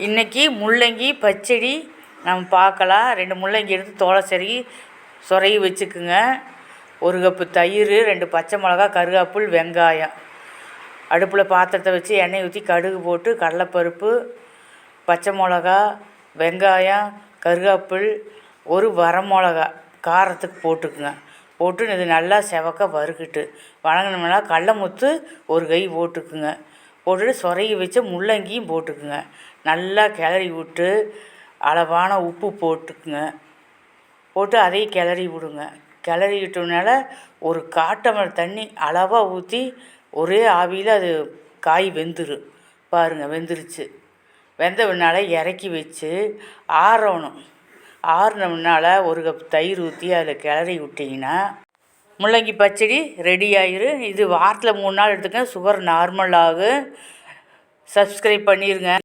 இன்றைக்கி முள்ளங்கி பச்சடி நம்ம பார்க்கலாம். 2 முள்ளங்கி எடுத்து தோலை சொருகி வச்சுக்குங்க. 1 கப்பு தயிர், 2 பச்சை மிளகா, கருவேப்பில், வெங்காயம். அடுப்பில் பாத்திரத்தை வச்சு எண்ணெய் ஊற்றி கடுகு போட்டு கடலைப்பருப்பு, பச்சை மிளகா, வெங்காயம், கருவேப்பில், 1 வரமிளகா காரத்துக்கு போட்டுக்குங்க. போட்டு இது நல்லா செவக்க வறுக்கிட்டு வணங்கினோம்னா கடல முத்து 1 கை போட்டுக்குங்க. போட்டுட்டு சொருகி வச்ச முள்ளங்கியும் போட்டுக்குங்க. நல்லா கிளறி விட்டு அளவான உப்பு போட்டுக்குங்க. போட்டு அதையும் கிளறி விடுங்க. கிளறி விட்டோம்னால 1 காட்டமர் தண்ணி அளவாக ஊற்றி ஒரே ஆவியில் அது காய் வெந்துடும். பாருங்கள், வெந்துருச்சு. வெந்த பின்னால் இறக்கி வச்சு ஆறணும். ஆறினோம்னால 1 கப் தயிர் ஊற்றி அதில் கிளறி விட்டிங்கன்னா முள்ளங்கி பச்சடி ரெடி ஆயிரும். இது வாரத்தில் 3 நாள் எடுத்துக்க. சுகர் நார்மல் ஆகும். சப்ஸ்கிரைப் பண்ணிடுங்க.